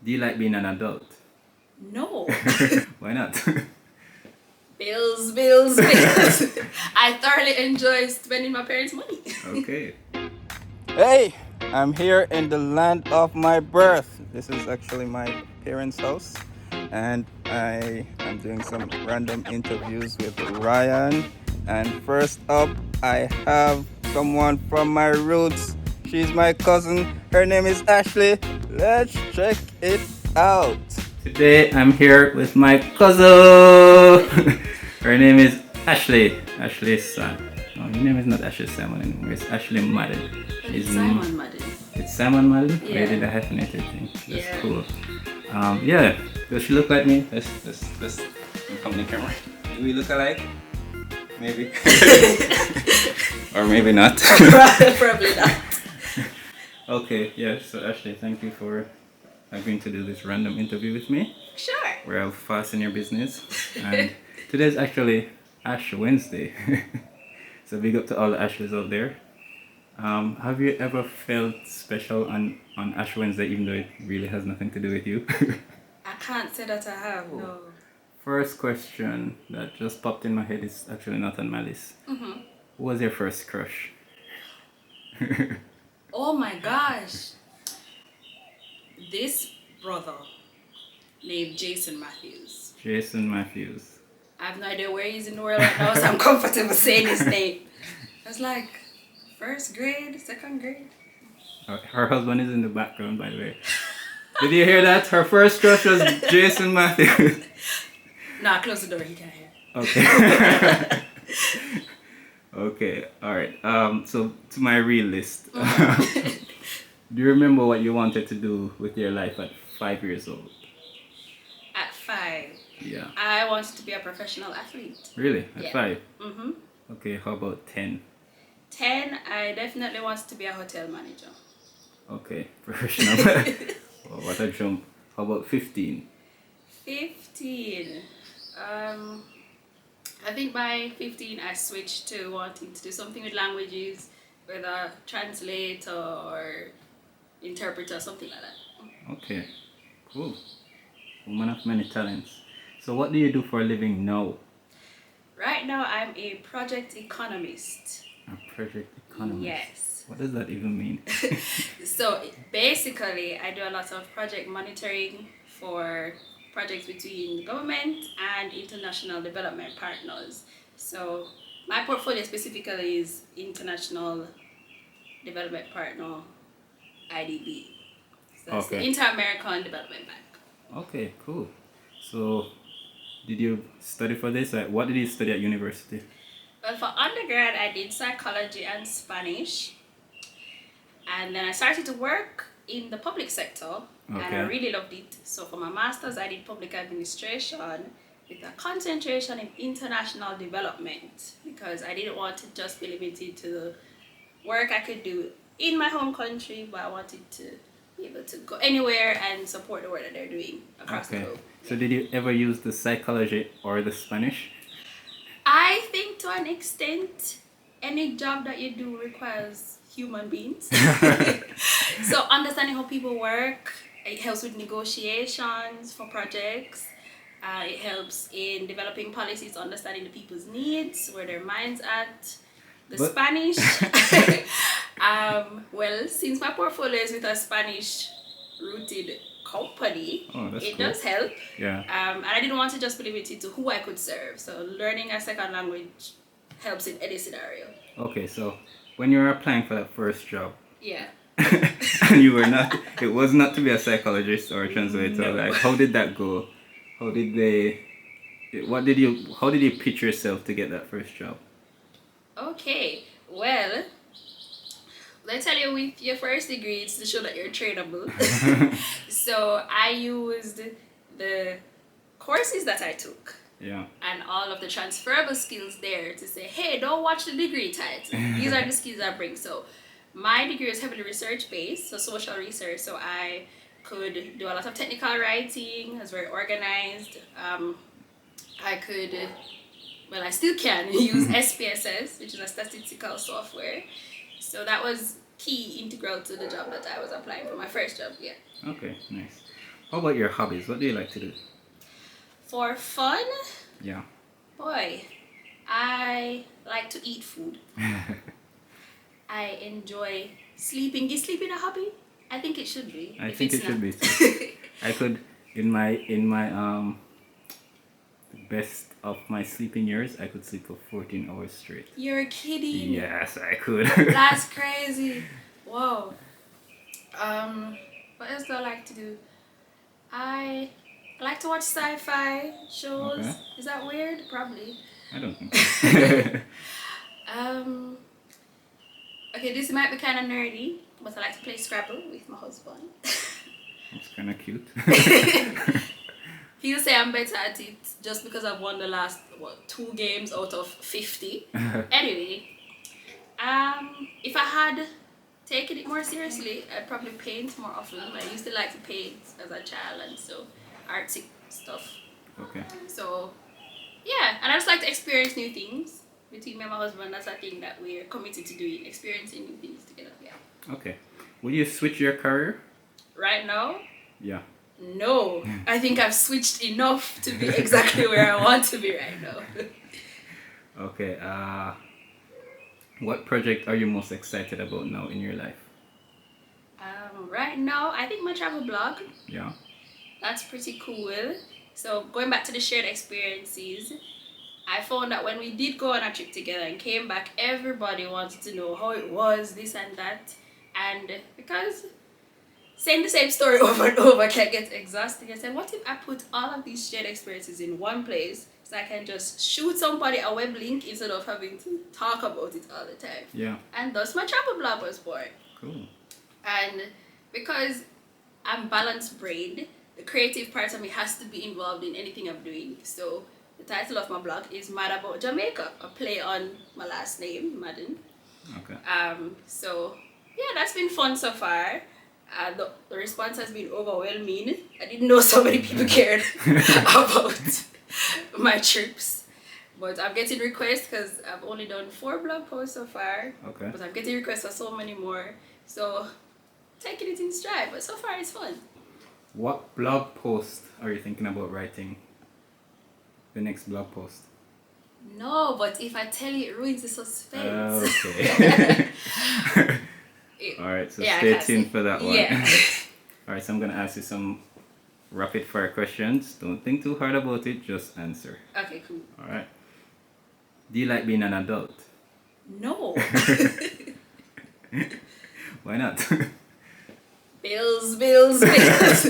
Do you like being an adult? No. Why not? Bills, bills, bills. I thoroughly enjoy spending my parents' money. Okay. Hey, I'm here in the land of my birth. This is actually my parents' house, and I am doing some random interviews with Ryan. And first up, I have someone from my roots. She's my cousin. Her name is Ashley. Let's check it out. Today, I'm here with my cousin. Her name is Ashley. Ashley's son. No, her name is not Ashley Simon anymore. It's Ashley Madden. It's Simon Madden. It's Simon Madden? Yeah. They did the hyphenated thing. That's Yeah. cool. Yeah. Does she look like me? Let's come in the camera. Do we look alike? Maybe. Or maybe not. Probably not. Okay, yeah, so Ashley, thank you for agreeing to do this random interview with me. Sure. Where I'll fasten your business. And today's actually Ash Wednesday. So big up to all the Ashleys out there. Have you ever felt special on Ash Wednesday, even though it really has nothing to do with you? I can't say that I have, no. First question that just popped in my head is actually not on my list. Mm-hmm. Who was your first crush? Oh my gosh. This brother named Jason Matthews. Jason Matthews. I have no idea where he's in the world right now, so I'm comfortable saying his name. I was like, first grade, second grade. Her husband is in the background, by the way. Did you hear that? Her first crush was Jason Matthews. Nah, close the door, he can't hear. Okay. Okay, alright. So to my real list. Do you remember what you wanted to do with your life at 5 years old? At 5, Yeah. I wanted to be a professional athlete. Really? At Yeah. 5? Mm-hmm. Okay, how about 10? 10, I definitely wanted to be a hotel manager. Okay, professional. Oh, what a jump. How about 15? 15. I think by 15 I switched to wanting to do something with languages, whether translator or interpreter, something like that. Okay, cool. Woman of many talents. So what do you do for a living now? Right now I'm a project economist. A project economist. Yes. What does that even mean? So basically I do a lot of project monitoring for projects between government and international development partners. So my portfolio specifically is International Development Partner, IDB. So that's the Okay. Inter-American Development Bank. Okay, cool. So did you study for this? Like, what did you study at university? Well, for undergrad I did psychology and Spanish. And then I started to work in the public sector, and I Okay. really loved it. So for my master's, I did public administration with a concentration in international development, because I didn't want to just be limited to the work I could do in my home country, but I wanted to be able to go anywhere and support the work that they're doing across the Okay. globe. So did you ever use the psychology or the Spanish? I think to an extent, any job that you do requires human beings. So understanding how people work, it helps with negotiations for projects. It helps in developing policies, understanding the people's needs, where their minds at. The But- Spanish, well, since my portfolio is with a Spanish-rooted company, Oh, that's it cool. does help. Yeah. And I didn't want to just be limited to who I could serve. So learning a second language helps in any scenario. Okay, so when you were applying for that first job, Yeah. and you were not, it was not to be a psychologist or a translator. No. Like, how did that go? How did how did you pitch yourself to get that first job? Okay. Well, let's tell you, with your first degree, it's to show that you're trainable. So I used the courses that I took Yeah. and all of the transferable skills there to say, hey, don't watch the degree title. These are the skills I bring. So my degree is heavily research based, so social research. So I could do a lot of technical writing. I was very organized. I could, well, I still can use SPSS, which is a statistical software. So that was key, integral to the job that I was applying for, my first job. Yeah. Okay, nice. How about your hobbies? What do you like to do? For fun, Yeah. boy, I like to eat food. I enjoy sleeping. Is sleeping a hobby? I think it should be. I If think it's it should be not. too. I could in my best of my sleeping years, I could sleep for 14 hours straight. You're kidding. Yes, I could. That's crazy. Whoa. What else do I like to do? I like to watch sci-fi shows. Okay. Is that weird? Probably. I don't think so. Um. Okay, this might be kind of nerdy, but I like to play Scrabble with my husband. It's kind of cute. He'll say I'm better at it just because I've won the last 2 games out of 50. Anyway, if I had taken it more seriously, I'd probably paint more often. I used to like to paint as a child and so artsy stuff. Okay. So yeah, and I just like to experience new things. Between me and my husband, that's a thing that we're committed to doing, experiencing new things together. Yeah. Okay. Will you switch your career? Right now, Yeah. no. I think I've switched enough to be exactly where I want to be right now. Okay. What project are you most excited about now in your life? Right now, I think my travel blog. Yeah. That's pretty cool. So going back to the shared experiences, I found that when we did go on a trip together and came back, everybody wanted to know how it was, this and that. And because saying the same story over and over can get exhausting, I said, what if I put all of these shared experiences in one place so I can just shoot somebody a web link instead of having to talk about it all the time? Yeah. And thus my travel blog was born. Cool. And because I'm balanced brained, the creative part of me has to be involved in anything I'm doing. So the title of my blog is Mad About Jamaica, a play on my last name, Madden. Okay. So yeah, that's been fun so far. The response has been overwhelming. I didn't know so many people cared about my trips. But I'm getting requests because I've only done 4 blog posts so far. Okay. But I'm getting requests for so many more. So taking it in stride, but so far it's fun. What blog post are you thinking about writing? The next blog post. No, but if I tell you, it ruins the suspense. Okay. Alright, so Yeah, stay tuned for that one. Yeah. Alright, so I'm gonna ask you some rapid fire questions. Don't think too hard about it, just answer. Okay, cool. Alright. Do you like being an adult? No. Why not? Bills, bills, bills.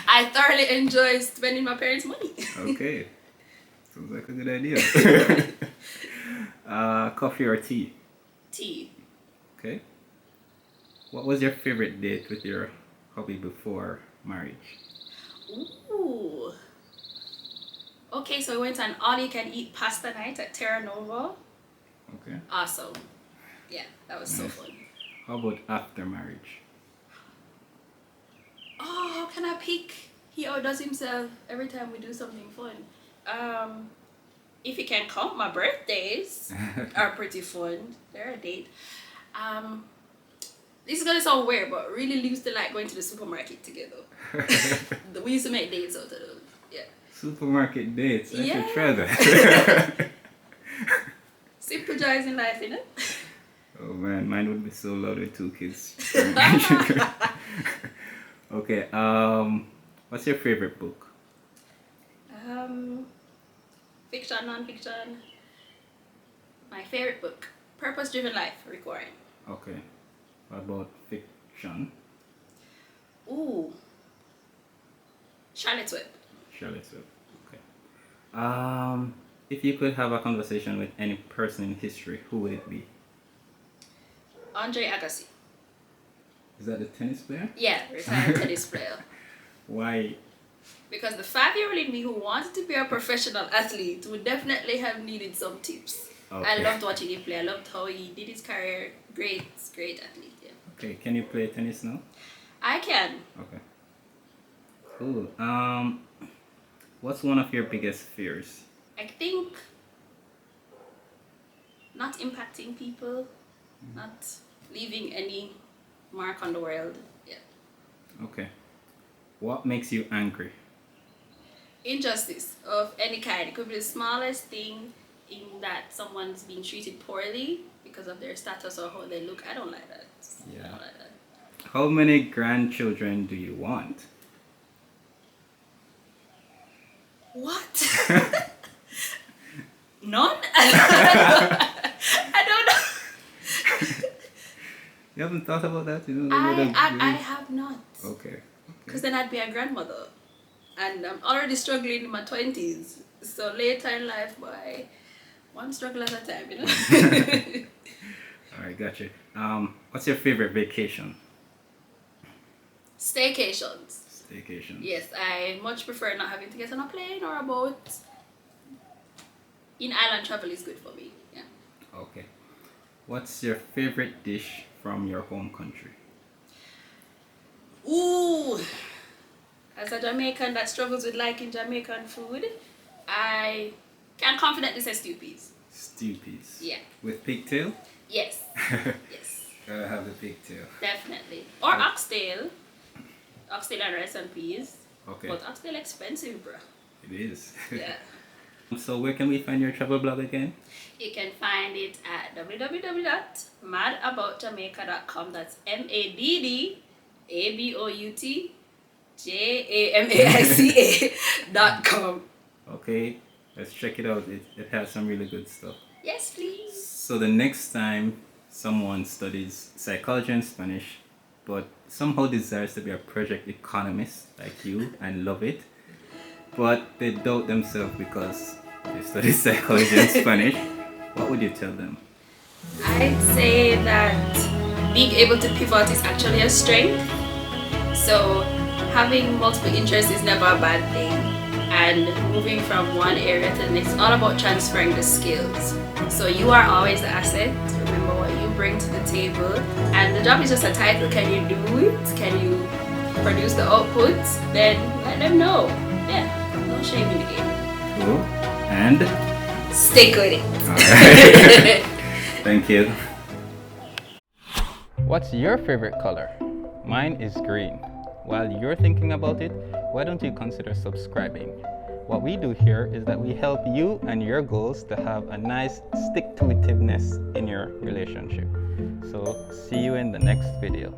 I thoroughly enjoy spending my parents' money. Okay. Sounds like a good idea. Coffee or tea? Tea. Okay. What was your favorite date with your hubby before marriage? Ooh. Okay, so we went on all-you-can-eat pasta night at Terra Nova. Okay. Awesome. Yeah, that was so Nice. fun. How about after marriage? Oh, how can I pick? He outdoes himself every time we do something fun. If you can count, my birthdays are pretty fun. They're a date. This is gonna sound weird, but really used to like going to the supermarket together. We used to make dates out of those. Yeah. Supermarket dates. I should Yeah. try that. Simple joys in life, you know? Oh man, mine would be so loud with 2 kids. Okay, what's your favorite book? Fiction, non-fiction. My favorite book, Purpose Driven Life, Rick Warren. Okay. What about fiction? Ooh. Charlotte's Web. Charlotte's Web. Okay. If you could have a conversation with any person in history, who would it be? Andre Agassi. Is that the tennis player? Yeah, retired tennis player. Why? Because the 5-year-old in me who wanted to be a professional athlete would definitely have needed some tips. Okay. I loved watching him play. I loved how he did his career. Great athlete. Yeah. Okay, can you play tennis now? I can. Okay. Cool. What's one of your biggest fears? I think not impacting people, not leaving any mark on the world. Yeah. Okay. What makes you angry? Injustice of any kind. It could be the smallest thing in that someone's being treated poorly because of their status or how they look. I don't like that. I Yeah. don't like that. How many grandchildren do you want? What? None? I don't know. You haven't thought about that? You know, I have not. Okay. Because then I'd be a grandmother. And I'm already struggling in my 20s. So later in life, boy, one struggle at a time, you know? All right, gotcha. What's your favorite vacation? Staycations. Staycation. Yes, I much prefer not having to get on a plane or a boat. In island travel is good for me. Yeah. Okay. What's your favorite dish from your home country? Ooh. As a Jamaican that struggles with liking Jamaican food, I can confidently say stew peas. Stew peas. Yeah. With pigtail? Yes. Yes. Gotta have the pigtail. Definitely. Or oxtail. Oxtail and rice and peas. Okay. But oxtail expensive, bro. It is. Yeah. So where can we find your travel blog again? You can find it at www.madaboutjamaica.com. That's MADDABOUTJAMAICA.com. Okay, let's check it out. It has some really good stuff. Yes, please. So the next time someone studies psychology and Spanish, but somehow desires to be a project economist like you and love it, but they doubt themselves because they study psychology and Spanish, what would you tell them? I'd say that being able to pivot is actually a strength. So having multiple interests is never a bad thing. And moving from one area to the next, it's all about transferring the skills. So you are always the asset. Remember what you bring to the table. And the job is just a title. Can you do it? Can you produce the outputs? Then let them know. Yeah, no shame in the game. Cool. And? Stick with it. Alright. Thank you. What's your favorite color? Mine is green. While you're thinking about it, why don't you consider subscribing? What we do here is that we help you and your goals to have a nice stick-to-itiveness in your relationship. So see you in the next video.